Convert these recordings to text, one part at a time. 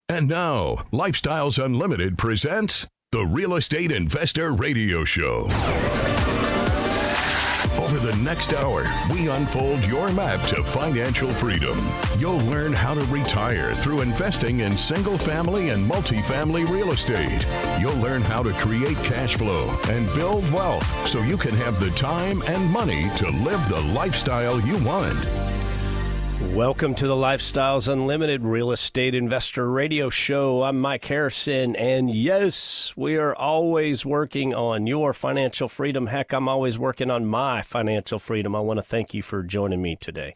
And now, Lifestyles Unlimited presents the Real Estate Investor Radio Show. Over the next hour, we unfold your map to financial freedom. You'll learn how to retire through investing in single-family and multifamily real estate. You'll learn how to create cash flow and build wealth so you can have the time and money to live the lifestyle you want. Welcome to the Lifestyles Unlimited Real Estate Investor Radio Show. I'm Mike Harrison, and yes, we are always working on your financial freedom. Heck, I'm always working on my financial freedom. I want to thank you for joining me today.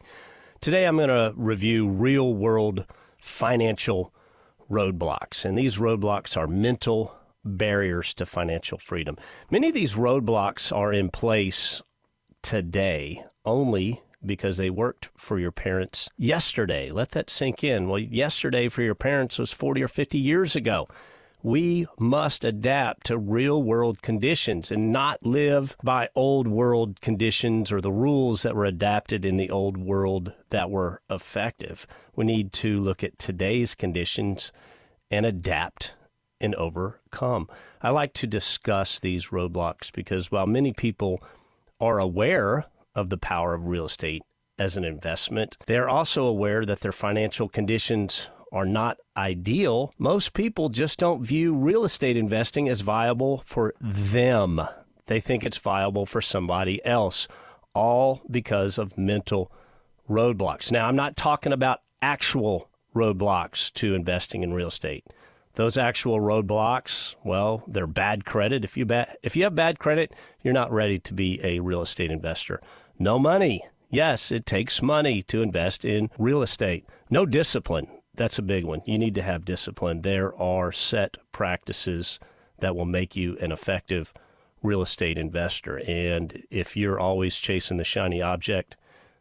Today, I'm going to review real-world financial roadblocks, and these roadblocks are mental barriers to financial freedom. Many of these roadblocks are in place today only because they worked for your parents yesterday. Let that sink in. Well, yesterday for your parents was 40 or 50 years ago. We must adapt to real-world conditions and not live by old-world conditions or the rules that were adapted in the old world that were effective. We need to look at today's conditions and adapt and overcome. I like to discuss these roadblocks because while many people are aware of the power of real estate as an investment, they're also aware that their financial conditions are not ideal. Most people just don't view real estate investing as viable for them. They think it's viable for somebody else, all because of mental roadblocks. Now, I'm not talking about actual roadblocks to investing in real estate. Those actual roadblocks, well, they're bad credit. If you have bad credit, you're not ready to be a real estate investor. No money. Yes, it takes money to invest in real estate. No discipline. That's a big one. You need to have discipline. There are set practices that will make you an effective real estate investor. And if you're always chasing the shiny object,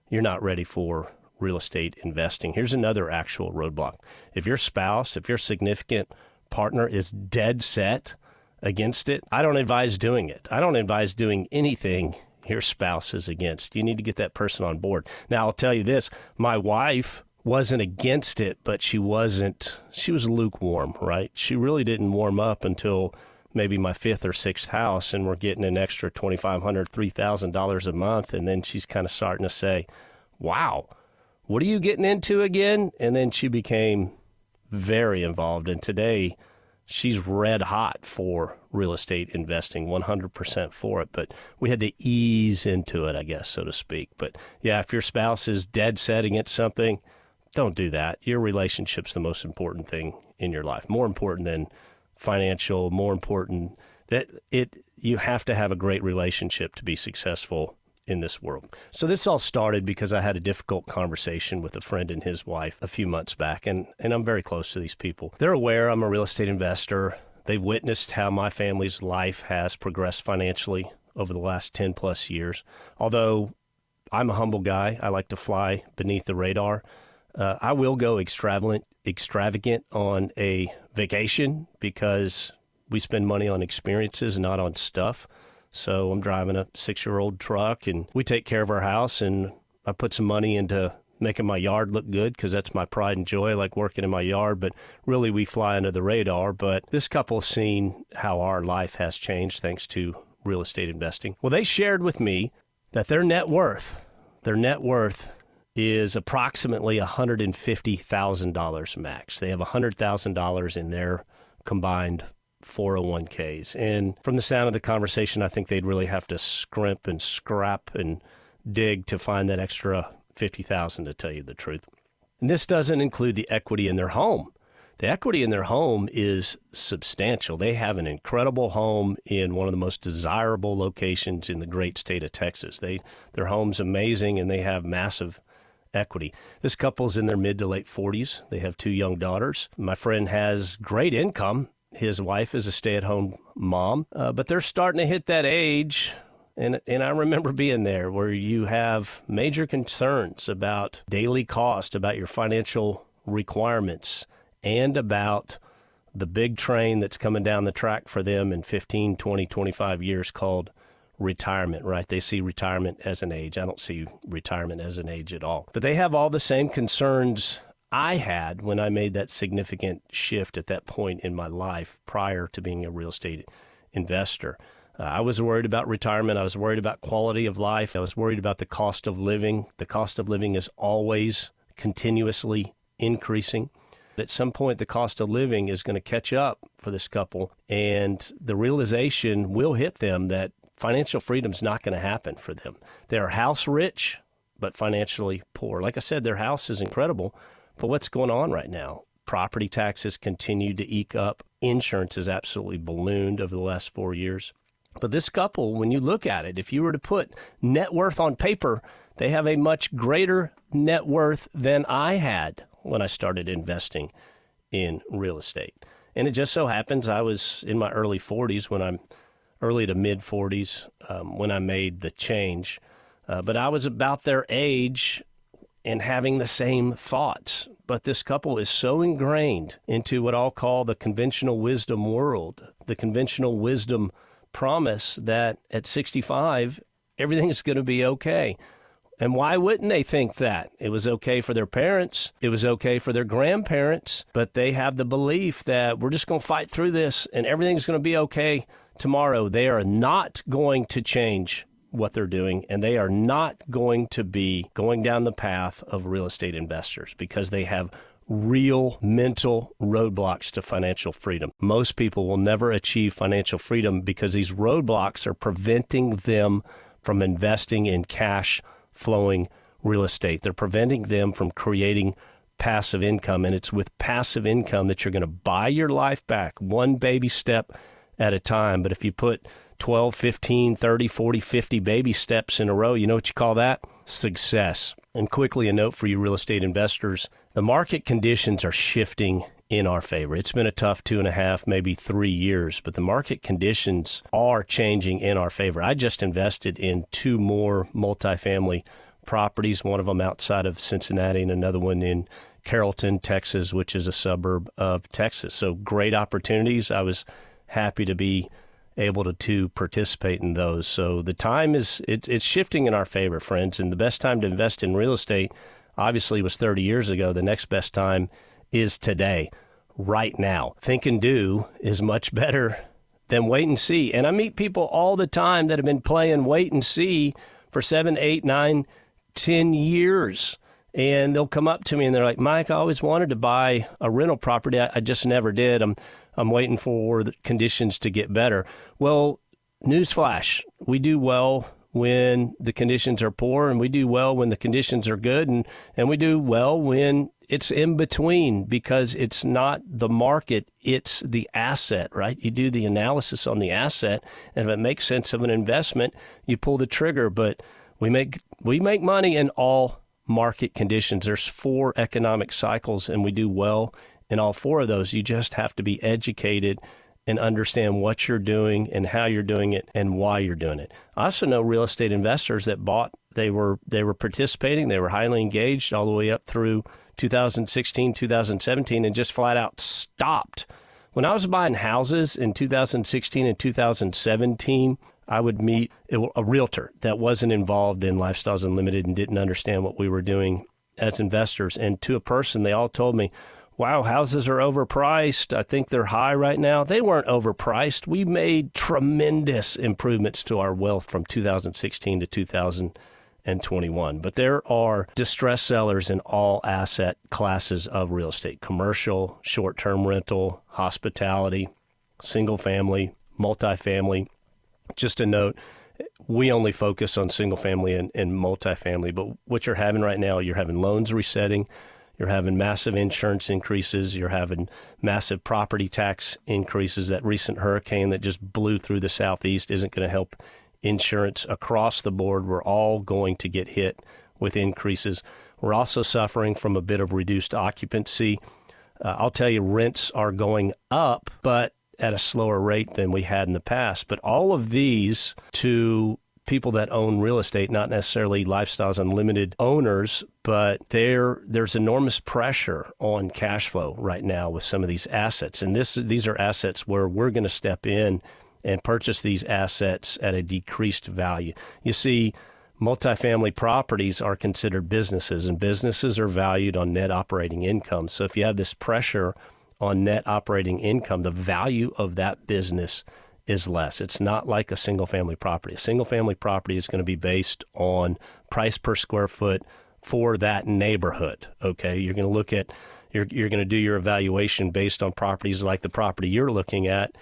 you're not ready for real estate investing. Here's another actual roadblock. If your spouse, if your significant partner is dead set against it, I don't advise doing it. I don't advise doing anything your spouse is against. You need to get that person on board. Now, I'll tell you this. My wife wasn't against it, but she was lukewarm, right? She really didn't warm up until maybe my fifth or sixth house, and we're getting an extra $2,500, $3,000 a month, and then she's kind of starting to say, wow, what are you getting into again? And then she became very involved, and today she's red hot for real estate investing, 100% for it. But we had to ease into it, I guess, so to speak. But yeah, if your spouse is dead set against something, don't do that. Your relationship's the most important thing in your life, more important than financial, more important that you have to have a great relationship to be successful in this world. So this all started because I had a difficult conversation with a friend and his wife a few months back, and I'm very close to these people. They're aware I'm a real estate investor. They've witnessed how my family's life has progressed financially over the last 10 plus years. Although I'm a humble guy, I like to fly beneath the radar. I will go extravagant on a vacation because we spend money on experiences, not on stuff. So I'm driving a 6-year-old truck, and we take care of our house, and I put some money into making my yard look good because that's my pride and joy. I like working in my yard, but really we fly under the radar. But this couple has seen how our life has changed thanks to real estate investing. Well, they shared with me that their net worth is approximately $150,000 max. They have $100,000 in their combined 401ks. And from the sound of the conversation, I think they'd really have to scrimp and scrap and dig to find that extra $50,000, to tell you the truth. And this doesn't include the equity in their home. The equity in their home is substantial. They have an incredible home in one of the most desirable locations in the great state of Texas. Their home's amazing, and they have massive equity. This couple's in their mid to late 40s. They have 2 young daughters. My friend has great income. His wife is a stay-at-home mom, but they're starting to hit that age, and I remember being there, where you have major concerns about daily cost, about your financial requirements, and about the big train that's coming down the track for them in 15, 20, 25 years called retirement, right? They see retirement as an age. I don't see retirement as an age at all. But they have all the same concerns I had when I made that significant shift at that point in my life prior to being a real estate investor. I was worried about retirement. I was worried about quality of life. I was worried about the cost of living. The cost of living is always continuously increasing. At some point, the cost of living is going to catch up for this couple, and the realization will hit them that financial freedom is not going to happen for them. They're house rich, but financially poor. Like I said, their house is incredible, but what's going on right now? Property taxes continue to eke up. Insurance has absolutely ballooned over the last 4 years. But this couple, when you look at it, if you were to put net worth on paper, they have a much greater net worth than I had when I started investing in real estate. And it just so happens I was in my early to mid 40s when I made the change. But I was about their age and having the same thoughts. But this couple is so ingrained into what I'll call the conventional wisdom world, the conventional wisdom promise that at 65, everything is going to be okay. And why wouldn't they think that? It was okay for their parents. It was okay for their grandparents. But they have the belief that we're just going to fight through this and everything's going to be okay tomorrow. They are not going to change what they're doing, and they are not going to be going down the path of real estate investors because they have real mental roadblocks to financial freedom. Most people will never achieve financial freedom because these roadblocks are preventing them from investing in cash flowing real estate. They're preventing them from creating passive income, and it's with passive income that you're going to buy your life back one baby step at a time. But if you put 12, 15, 30, 40, 50 baby steps in a row, you know what you call that? Success. And quickly, a note for you real estate investors, the market conditions are shifting in our favor. It's been a tough 2.5, maybe 3 years, but the market conditions are changing in our favor. I just invested in 2 more multifamily properties, one of them outside of Cincinnati and another one in Carrollton, Texas, which is a suburb of Texas. So great opportunities. I was happy to be able to participate in those. So the time it's shifting in our favor, friends. And the best time to invest in real estate obviously was 30 years ago. The next best time is today, right now. Think and do is much better than wait and see. And I meet people all the time that have been playing wait and see for 7, 8, 9, 10 years. And they'll come up to me and they're like, Mike, I always wanted to buy a rental property. I just never did. I'm waiting for the conditions to get better. Well, newsflash, we do well when the conditions are poor, and we do well when the conditions are good, and we do well when it's in between, because it's not the market, it's the asset, right? You do the analysis on the asset, and if it makes sense of an investment, you pull the trigger. But we make money in all market conditions. There's 4 economic cycles, and we do well in all 4 of those. You just have to be educated and understand what you're doing and how you're doing it and why you're doing it. I also know real estate investors that bought, they were participating, they were highly engaged all the way up through 2016, 2017, and just flat out stopped. When I was buying houses in 2016 and 2017, I would meet a realtor that wasn't involved in Lifestyles Unlimited and didn't understand what we were doing as investors. And to a person, they all told me, wow, houses are overpriced. I think they're high right now. They weren't overpriced. We made tremendous improvements to our wealth from 2016 to 2021. But there are distressed sellers in all asset classes of real estate: commercial, short-term rental, hospitality, single family, multifamily. Just a note, we only focus on single family and multifamily, but what you're having right now, you're having loans resetting, you're having massive insurance increases, you're having massive property tax increases. That recent hurricane that just blew through the Southeast isn't going to help insurance across the board. We're all going to get hit with increases. We're also suffering from a bit of reduced occupancy. I'll tell you, rents are going up, but at a slower rate than we had in the past. But all of these, to people that own real estate, not necessarily Lifestyles Unlimited owners, but there's enormous pressure on cash flow right now with some of these assets. And these are assets where we're going to step in and purchase these assets at a decreased value. You see, multifamily properties are considered businesses, and businesses are valued on net operating income. So if you have this pressure on net operating income, the value of that business is less. It's not like a single-family property. A single-family property is going to be based on price per square foot for that neighborhood, okay? You're going to look at, you're going to do your evaluation based on properties like the property you're looking at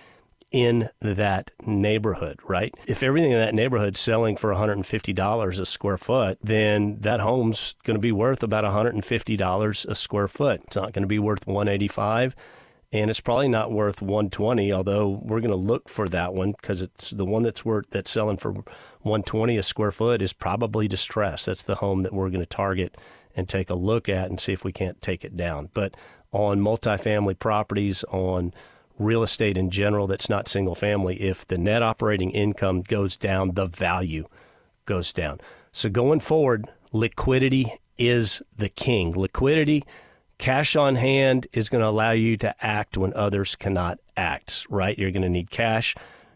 in that neighborhood, right? If everything in that neighborhood's selling for $150 a square foot, then that home's going to be worth about $150 a square foot. It's not going to be worth $185, and it's probably not worth $120, although we're going to look for that one because it's the one that's selling for $120 a square foot is probably distressed. That's the home that we're going to target and take a look at and see if we can't take it down. But on multifamily properties, on real estate in general that's not single family, if the net operating income goes down, the value goes down. So going forward, liquidity is the king. Liquidity, cash on hand is going to allow you to act when others cannot act, right? You're going to need cash.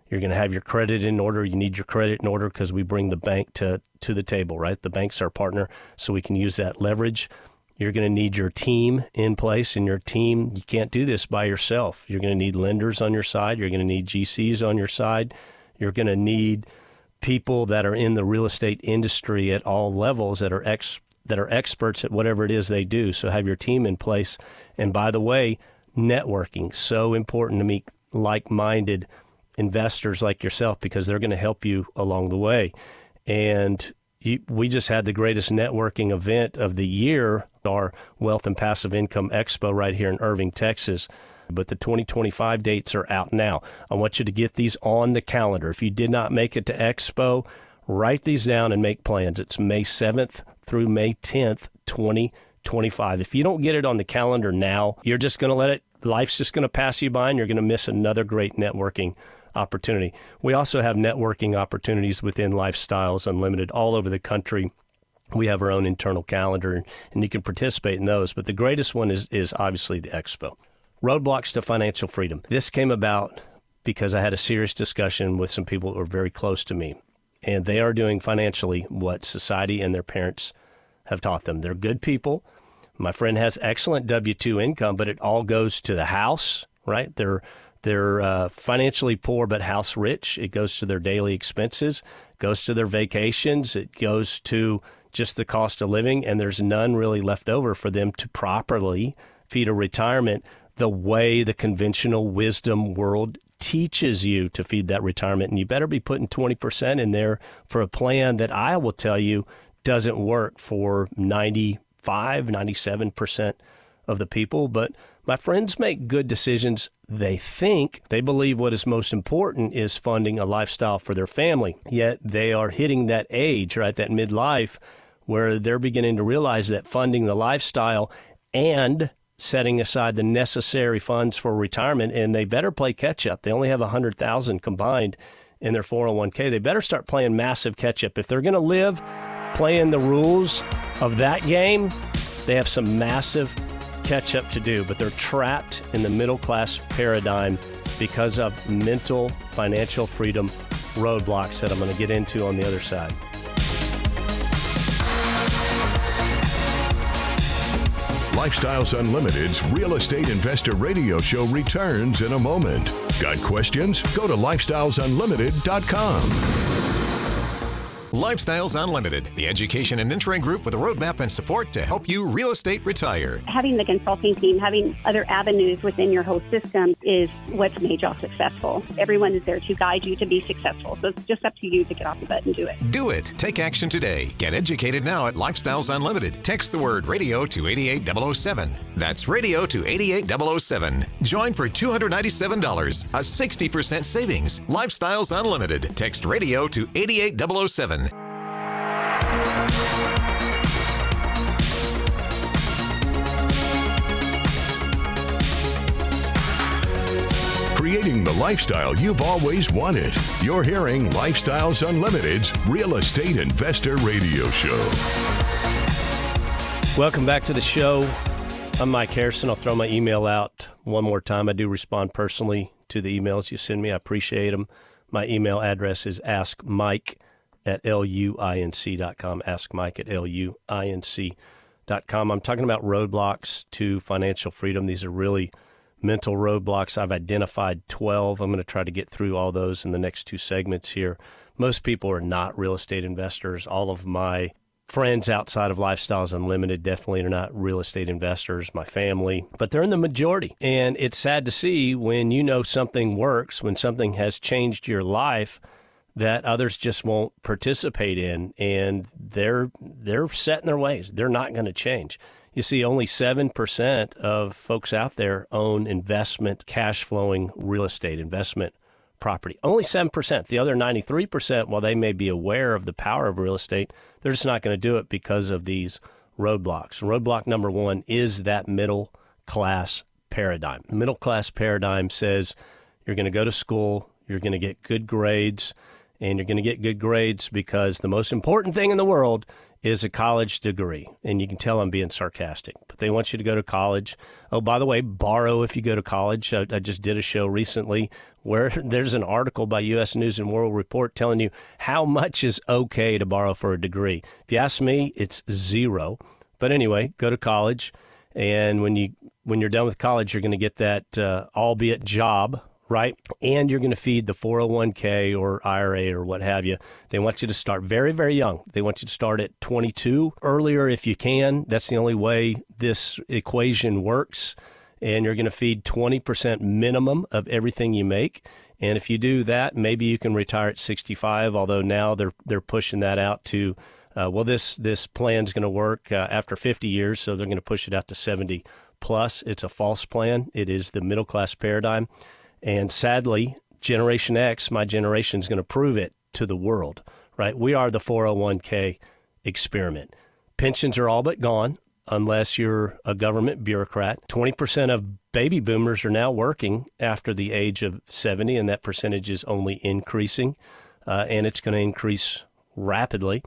You're going to have your credit in order. You need your credit in order because we bring the bank to the table, right? The bank's our partner, so we can use that leverage. You're going to need your team in place, and your team, you can't do this by yourself. You're going to need lenders on your side. You're going to need GCs on your side. You're going to need people that are in the real estate industry at all levels that are experts at whatever it is they do. So have your team in place. And by the way, networking, so important to meet like-minded investors like yourself because they're going to help you along the way. And we just had the greatest networking event of the year, our Wealth and Passive Income Expo right here in Irving, Texas. But the 2025 dates are out now. I want you to get these on the calendar. If you did not make it to Expo, write these down and make plans. It's May 7th through May 10th, 2025. If you don't get it on the calendar now, you're just going to let it, life's just going to pass you by and you're going to miss another great networking opportunity. We also have networking opportunities within Lifestyles Unlimited all over the country. We have our own internal calendar, and you can participate in those. But the greatest one is obviously the Expo. Roadblocks to Financial Freedom. This came about because I had a serious discussion with some people who are very close to me, and they are doing financially what society and their parents have taught them. They're good people. My friend has excellent W-2 income, but it all goes to the house, right? They're financially poor but house rich. It goes to their daily expenses, goes to their vacations, it goes to just the cost of living, and there's none really left over for them to properly feed a retirement the way the conventional wisdom world teaches you to feed that retirement. And you better be putting 20% in there for a plan that I will tell you doesn't work for 95, 97% of the people. But my friends make good decisions. They believe what is most important is funding a lifestyle for their family. Yet they are hitting that age, right, that midlife, where they're beginning to realize that funding the lifestyle and setting aside the necessary funds for retirement, and they better play catch up. They only have $100,000 combined in their 401k. They better start playing massive catch up. If they're going to live playing the rules of that game, they have some massive catch up to do, but they're trapped in the middle class paradigm because of mental financial freedom roadblocks that I'm going to get into on the other side. Lifestyles Unlimited's Real Estate Investor Radio Show returns in a moment. Got questions? Go to lifestylesunlimited.com. Lifestyles Unlimited, the education and mentoring group with a roadmap and support to help you real estate retire. Having the consulting team, having other avenues within your whole system is what's made y'all successful. Everyone is there to guide you to be successful. So it's just up to you to get off the butt and do it. Do it. Take action today. Get educated now at Lifestyles Unlimited. Text the word radio to 88007. That's radio to 88007. Join for $297, a 60% savings. Lifestyles Unlimited. Text radio to 88007. Creating the lifestyle you've always wanted. You're hearing Lifestyles Unlimited's Real Estate Investor Radio Show. Welcome back to the show. I'm Mike Harrison. I'll throw my email out one more time. I do respond personally to the emails you send me. I appreciate them. My email address is askmike at luinc.com. Ask Mike at luinc.com. I'm talking about roadblocks to financial freedom. These are really mental roadblocks. I've identified 12. I'm going to try to get through all those in the next two segments here. Most people are not real estate investors. All of my friends outside of Lifestyles Unlimited definitely are not real estate investors, my family, but they're in the majority. And it's sad to see when you know something works, when something has changed your life, that others just won't participate in, and they're set in their ways. They're not going to change. You see, only 7% of folks out there own investment, cash flowing real estate, investment property. Only 7%. The other 93%, while they may be aware of the power of real estate, they're just not going to do it because of these roadblocks. Roadblock number one is that middle class paradigm. The middle class paradigm says you're going to go to school, you're going to get good grades, and you're going to get good grades because the most important thing in the world is a college degree. And you can tell I'm being sarcastic, but they want you to go to college. Oh, by the way, borrow if you go to college. I just did a show recently where there's an article by U.S. News and World Report telling you how much is okay to borrow for a degree. If you ask me, it's zero. But anyway, go to college. And when you're done with college, you're going to get that albeit job, right? And you're going to feed the 401k or IRA or what have you. They want you to start very, very young. They want you to start at 22, earlier if you can. That's the only way this equation works. And you're going to feed 20% minimum of everything you make. And if you do that, maybe you can retire at 65, although now they're pushing that out to, this plan's going to work after 50 years, so they're going to push it out to 70 plus. It's a false plan. It is the middle class paradigm. And sadly, Generation X, my generation, is going to prove it to the world, right? We are the 401k experiment. Pensions are all but gone unless you're a government bureaucrat. 20% of baby boomers are now working after the age of 70, and that percentage is only increasing, and it's going to increase rapidly.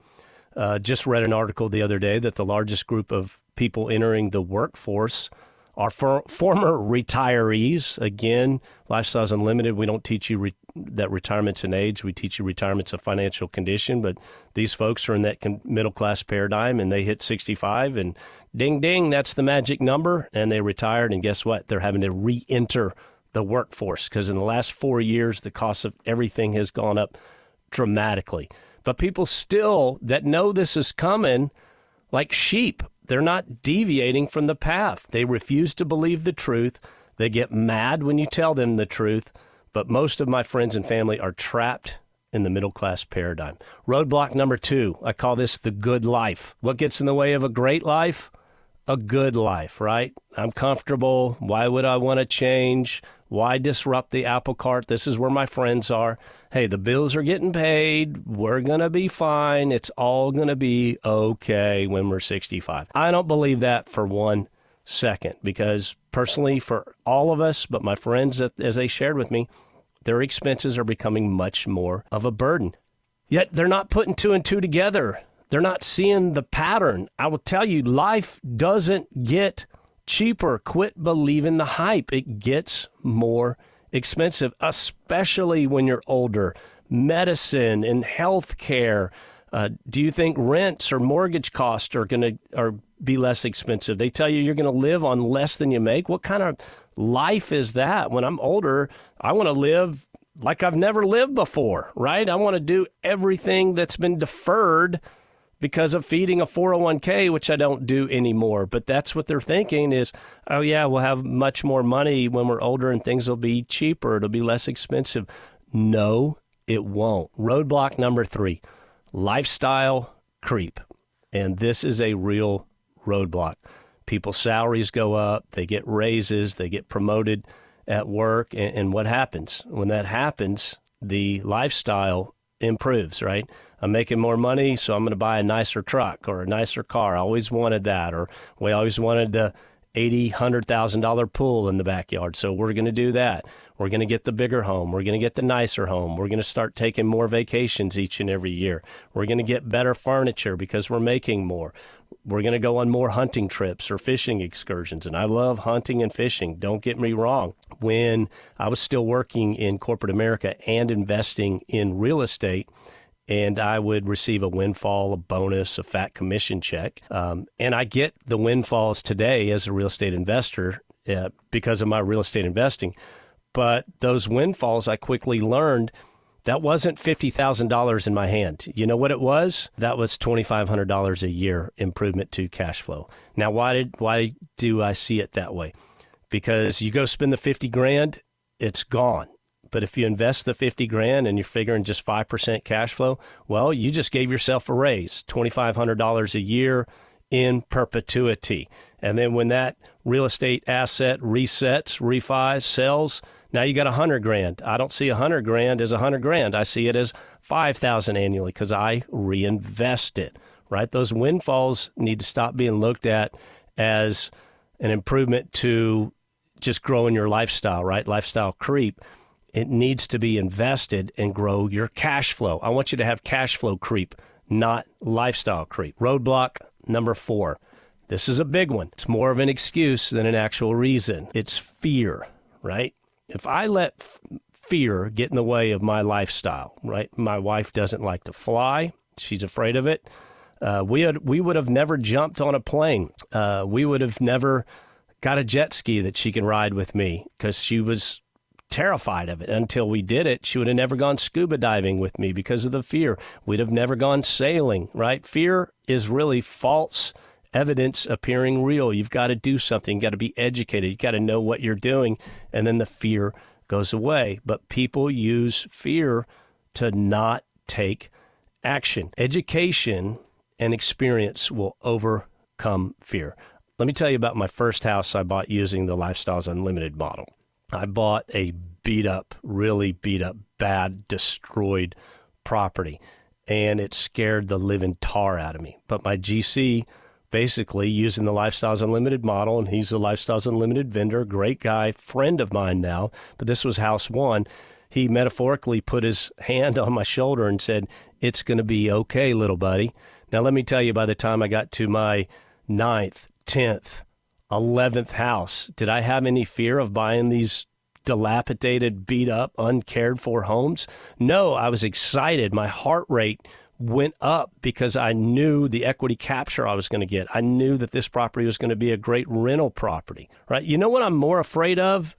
Just read an article the other day that the largest group of people entering the workforce are former retirees. Again, Lifestyles Unlimited, we don't teach you that retirement's an age. We teach you retirement's a financial condition. But these folks are in that middle-class paradigm, and they hit 65, and ding, ding, that's the magic number, and they retired. And guess what? They're having to re-enter the workforce because in the last 4 years, the cost of everything has gone up dramatically. But people still that know this is coming, like sheep, they're not deviating from the path. They refuse to believe the truth. They get mad when you tell them the truth. But most of my friends and family are trapped in the middle-class paradigm. Roadblock number two, I call this the good life. What gets in the way of a great life? A good life, right? I'm comfortable. Why would I want to change? Why disrupt the apple cart? This is where my friends are. Hey, the bills are getting paid. We're going to be fine. It's all going to be okay when we're 65. I don't believe that for 1 second because personally for all of us, but my friends, as they shared with me, their expenses are becoming much more of a burden. Yet they're not putting two and two together. They're not seeing the pattern. I will tell you, life doesn't get cheaper. Quit believing the hype. It gets more expensive, especially when you're older. Medicine and health care. Do you think rents or mortgage costs are going to be less expensive? They tell you you're going to live on less than you make. What kind of life is that? When I'm older, I want to live like I've never lived before, right? I want to do everything that's been deferred because of feeding a 401k, which I don't do anymore. But that's what they're thinking is, oh, yeah, we'll have much more money when we're older and things will be cheaper. It'll be less expensive. No, it won't. Roadblock number 3, lifestyle creep. And this is a real roadblock. People's salaries go up. They get raises. They get promoted at work. And what happens? When that happens, the lifestyle improves, right? I'm making more money, so I'm going to buy a nicer truck or a nicer car. I always wanted that. Or we always wanted the $80,000, $100,000 pool in the backyard. So we're going to do that. We're going to get the bigger home. We're going to get the nicer home. We're going to start taking more vacations each and every year. We're going to get better furniture because we're making more. We're going to go on more hunting trips or fishing excursions. And I love hunting and fishing. Don't get me wrong. When I was still working in corporate America and investing in real estate, and I would receive a windfall, a bonus, a fat commission check. And I get the windfalls today as a real estate investor because of my real estate investing. But those windfalls, I quickly learned that wasn't $50,000 in my hand. You know what it was? That was $2,500 a year improvement to cash flow. Now, why do I see it that way? Because you go spend the 50 grand, it's gone. But if you invest the 50 grand and you're figuring just 5% cash flow, well, you just gave yourself a raise, $2,500 a year in perpetuity. And then when that real estate asset resets, refis, sells, now you got 100 grand. I don't see 100 grand as 100 grand. I see it as 5,000 annually because I reinvest it, right? Those windfalls need to stop being looked at as an improvement to just growing your lifestyle, right? Lifestyle creep. It needs to be invested and grow your cash flow. I want you to have cash flow creep, not lifestyle creep. Roadblock number 4. This is a big one. It's more of an excuse than an actual reason. It's fear, right? If I let fear get in the way of my lifestyle, right? My wife doesn't like to fly. She's afraid of it. We would have never jumped on a plane. We would have never got a jet ski that she can ride with me because she was terrified of it. Until we did it, she would have never gone scuba diving with me because of the fear. We'd have never gone sailing, right? Fear is really false evidence appearing real. You've got to do something. You've got to be educated. You've got to know what you're doing, and then the fear goes away. But people use fear to not take action. Education and experience will overcome fear. Let me tell you about my first house I bought using the Lifestyles Unlimited model. I bought a really beat up, bad, destroyed property, and it scared the living tar out of me. But my GC, basically using the Lifestyles Unlimited model, and he's a Lifestyles Unlimited vendor, great guy, friend of mine now, but this was house one. He metaphorically put his hand on my shoulder and said, "It's going to be okay, little buddy." Now, let me tell you, by the time I got to my 9th, 10th, 11th house, did I have any fear of buying these dilapidated, beat up, uncared for homes? No, I was excited. My heart rate went up because I knew the equity capture I was going to get. I knew that this property was going to be a great rental property, right? You know what I'm more afraid of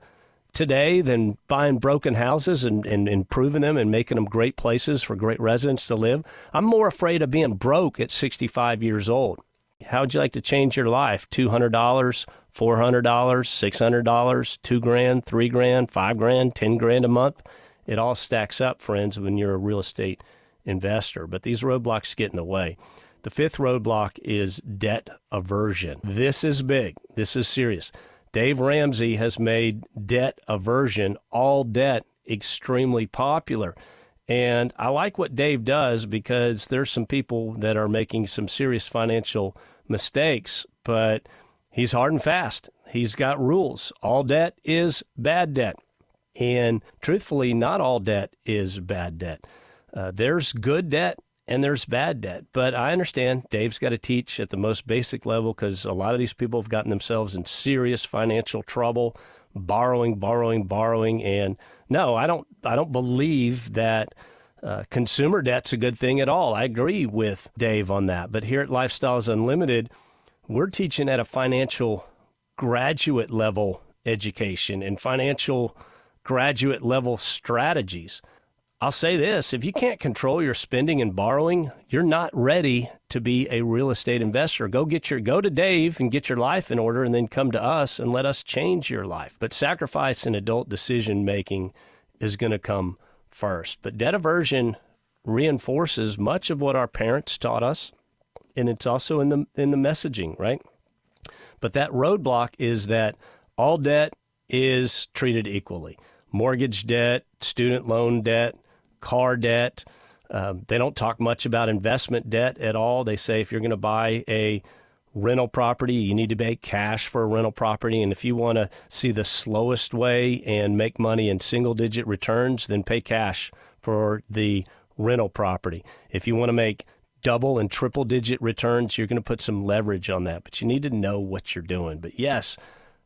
today than buying broken houses and improving them and making them great places for great residents to live? I'm more afraid of being broke at 65 years old. How would you like to change your life? $200, $400, $600, $2 grand, $3 grand, $5 grand, $10 grand a month? It all stacks up, friends, when you're a real estate investor. But these roadblocks get in the way. The 5th roadblock is debt aversion. This is big. This is serious. Dave Ramsey has made debt aversion, all debt, extremely popular. And I like what Dave does because there's some people that are making some serious financial mistakes, but he's hard and fast. He's got rules. All debt is bad debt. And truthfully, not all debt is bad debt. There's good debt and there's bad debt. But I understand Dave's got to teach at the most basic level because a lot of these people have gotten themselves in serious financial trouble, borrowing. And no, I don't believe that consumer debt's a good thing at all. I agree with Dave on that. But here at Lifestyles Unlimited, we're teaching at a financial graduate level education and financial graduate level strategies. I'll say this, if you can't control your spending and borrowing, you're not ready to be a real estate investor. Go to Dave and get your life in order and then come to us and let us change your life. But sacrifice in adult decision making is going to come first. But debt aversion reinforces much of what our parents taught us, and it's also in the messaging, right? But that roadblock is that all debt is treated equally. Mortgage debt, student loan debt, car debt. They don't talk much about investment debt at all. They say if you're going to buy a rental property, you need to pay cash for a rental property. And if you want to see the slowest way and make money in single-digit returns, then pay cash for the rental property. If you want to make double and triple-digit returns, you're going to put some leverage on that. But you need to know what you're doing. But yes,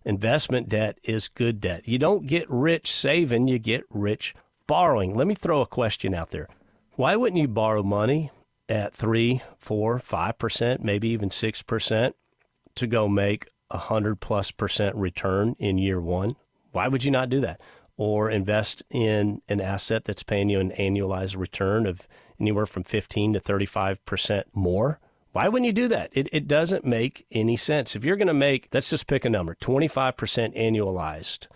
investment debt is good debt. You don't get rich saving, you get rich borrowing. Let me throw a question out there. Why wouldn't you borrow money at 3, 4, 5%, maybe even 6% to go make 100+% return in year one? Why would you not do that? Or invest in an asset that's paying you an annualized return of anywhere from 15 to 35% more? Why wouldn't you do that? It doesn't make any sense. If you're going to make, let's just pick a number, 25% annualized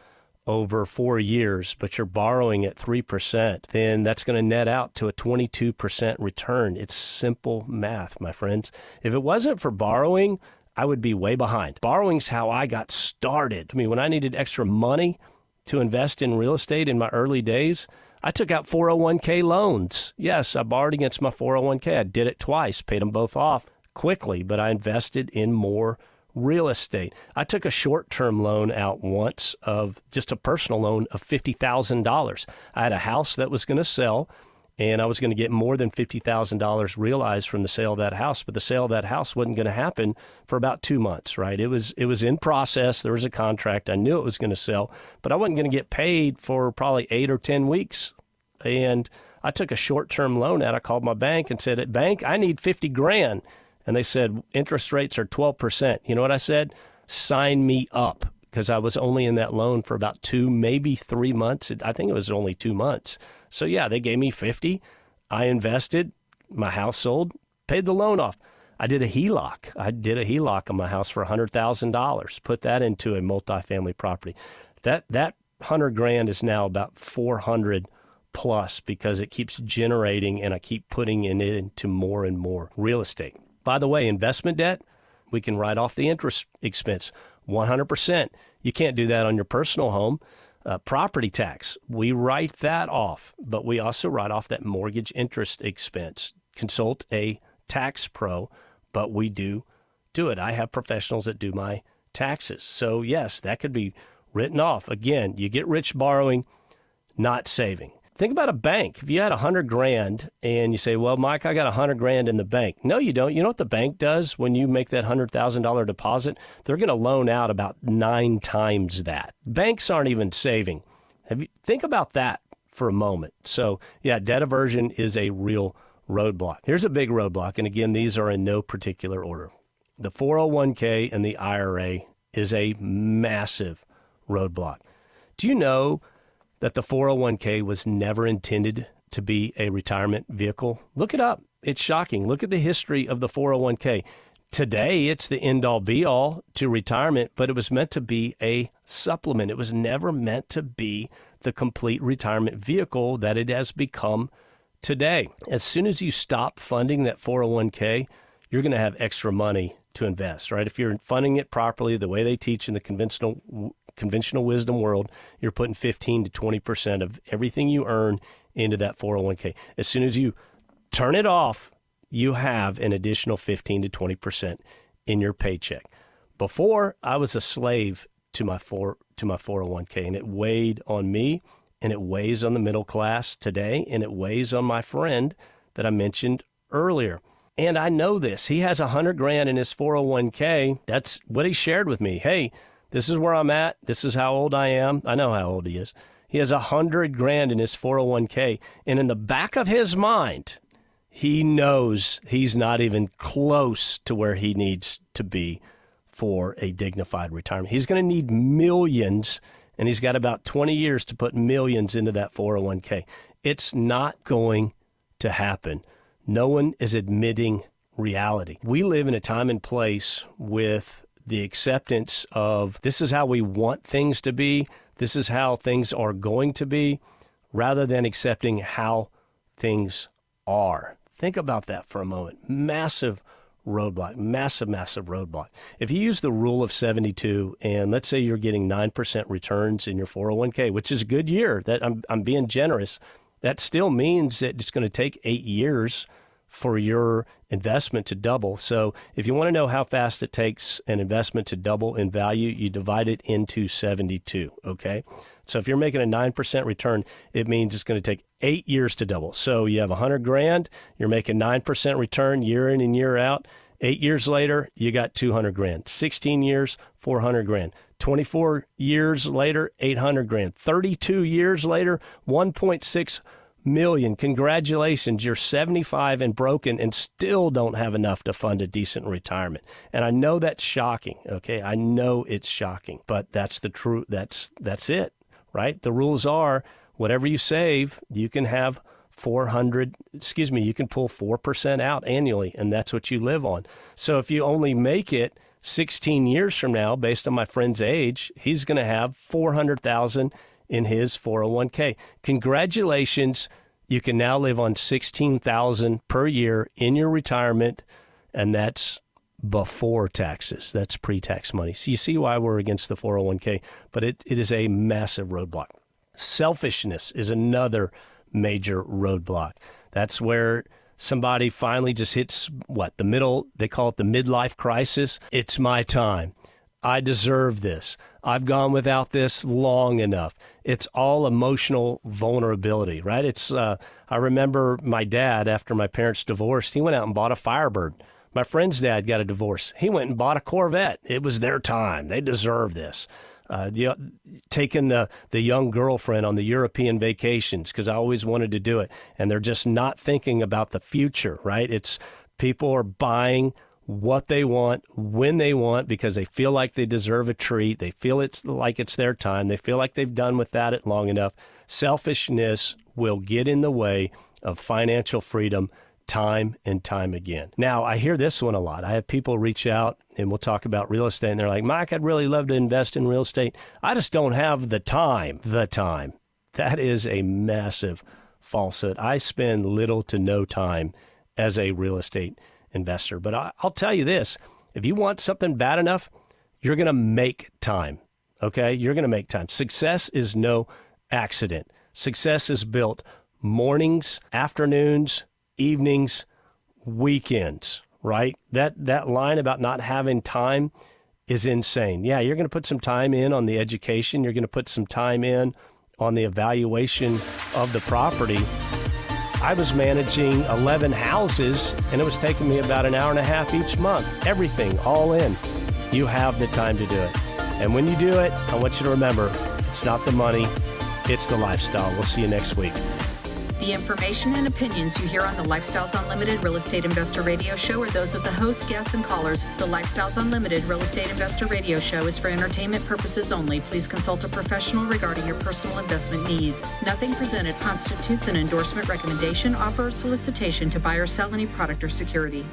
over 4 years, but you're borrowing at 3%, then that's going to net out to a 22% return. It's simple math, my friends. If it wasn't for borrowing, I would be way behind. Borrowing's how I got started. I mean, when I needed extra money to invest in real estate in my early days, I took out 401k loans. Yes, I borrowed against my 401k. I did it twice, paid them both off quickly, but I invested in more real estate. I took a short-term loan out once of just a personal loan of $50,000. I had a house that was going to sell, and I was going to get more than $50,000 realized from the sale of that house, but the sale of that house wasn't going to happen for about 2 months, right? It was in process. There was a contract. I knew it was going to sell, but I wasn't going to get paid for probably 8 or 10 weeks. And I took a short-term loan out. I called my bank and said, "Bank, I need $50,000. And they said, interest rates are 12%. You know what I said? Sign me up, because I was only in that loan for about 2, maybe 3 months. I think it was only 2 months. So yeah, they gave me $50. I invested, my house sold, paid the loan off. I did a HELOC. I did a HELOC on my house for $100,000, put that into a multifamily property. That $100,000 is now about 400 plus because it keeps generating and I keep putting it into more and more real estate. By the way, investment debt, we can write off the interest expense 100%. You can't do that on your personal home. Property tax, we write that off, but we also write off that mortgage interest expense. Consult a tax pro, but we do it. I have professionals that do my taxes. So yes, that could be written off. Again, you get rich borrowing, not saving. Think about a bank. If you had $100,000 and you say, "Well, Mike, I got $100,000 in the bank." No, you don't. You know what the bank does when you make that $100,000 deposit? They're going to loan out about 9 times that. Banks aren't even saving. Think about that for a moment. So, yeah, debt aversion is a real roadblock. Here's a big roadblock, and again, these are in no particular order. The 401k and the IRA is a massive roadblock. Do you know that the 401k was never intended to be a retirement vehicle? Look it up. It's shocking. Look at the history of the 401k. Today, it's the end-all be-all to retirement, but it was meant to be a supplement. It was never meant to be the complete retirement vehicle that it has become today. As soon as you stop funding that 401k, you're going to have extra money to invest, right? If you're funding it properly, the way they teach in the conventional wisdom world, you're putting 15 to 20% of everything you earn into that 401k. As soon as you turn it off, you have an additional 15 to 20% in your paycheck. Before, I was a slave to my 401k, and it weighed on me, and it weighs on the middle class today, and it weighs on my friend that I mentioned earlier. And I know this. He has $100,000 in his 401k. That's what he shared with me. Hey, this is where I'm at. This is how old I am. I know how old he is. He has $100,000 in his 401k. And in the back of his mind, he knows he's not even close to where he needs to be for a dignified retirement. He's going to need millions, and he's got about 20 years to put millions into that 401k. It's not going to happen. No one is admitting reality. We live in a time and place with the acceptance of this is how we want things to be, this is how things are going to be, rather than accepting how things are. Think about that for a moment. Massive roadblock, massive roadblock. If you use the rule of 72, and let's say you're getting 9% returns in your 401k, which is a good year, that I'm being generous, that still means that it's going to take 8 years for your investment to double. So if you want to know how fast it takes an investment to double in value, you divide it into 72, okay? So if you're making a 9% return, it means it's going to take 8 years to double. So you have $100,000, you're making 9% return year in and year out. 8 years later, you got $200,000. 16 years, $400,000. 24 years later, $800,000. 32 years later, $1.6 million. Congratulations, you're 75 and broken and still don't have enough to fund a decent retirement. And I know that's shocking, okay? I know it's shocking, but that's the truth. That's it, right? The rules are whatever you save, you can have you can pull 4% out annually, and that's what you live on. So if you only make it 16 years from now, based on my friend's age, he's going to have $400,000 in his 401k. Congratulations, you can now live on $16,000 per year in your retirement, and that's before taxes. That's pre-tax money. So you see why we're against the 401k, but it is a massive roadblock. Selfishness is another major roadblock. That's where somebody finally just hits the middle, they call it the midlife crisis. It's my time. I deserve this. I've gone without this long enough. It's all emotional vulnerability, right? I remember my dad, after my parents divorced, he went out and bought a Firebird. My friend's dad got a divorce. He went and bought a Corvette. It was their time. They deserve this. Taking the young girlfriend on the European vacations because I always wanted to do it. And they're just not thinking about the future, right? It's people are buying what they want, when they want, because they feel like they deserve a treat. They feel it's their time. They feel like they've done without it long enough. Selfishness will get in the way of financial freedom time and time again. Now, I hear this one a lot. I have people reach out, and we'll talk about real estate, and they're like, Mike, I'd really love to invest in real estate. I just don't have the time. That is a massive falsehood. I spend little to no time as a real estate investor. But I'll tell you this, if you want something bad enough, you're going to make time, okay? You're going to make time. Success is no accident. Success is built mornings, afternoons, evenings, weekends, right? That line about not having time is insane. Yeah, you're going to put some time in on the education. You're going to put some time in on the evaluation of the property. I was managing 11 houses, and it was taking me about an hour and a half each month. Everything, all in. You have the time to do it. And when you do it, I want you to remember, it's not the money, it's the lifestyle. We'll see you next week. The information and opinions you hear on the Lifestyles Unlimited Real Estate Investor Radio Show are those of the hosts, guests, and callers. The Lifestyles Unlimited Real Estate Investor Radio Show is for entertainment purposes only. Please consult a professional regarding your personal investment needs. Nothing presented constitutes an endorsement, recommendation, offer, or solicitation to buy or sell any product or security.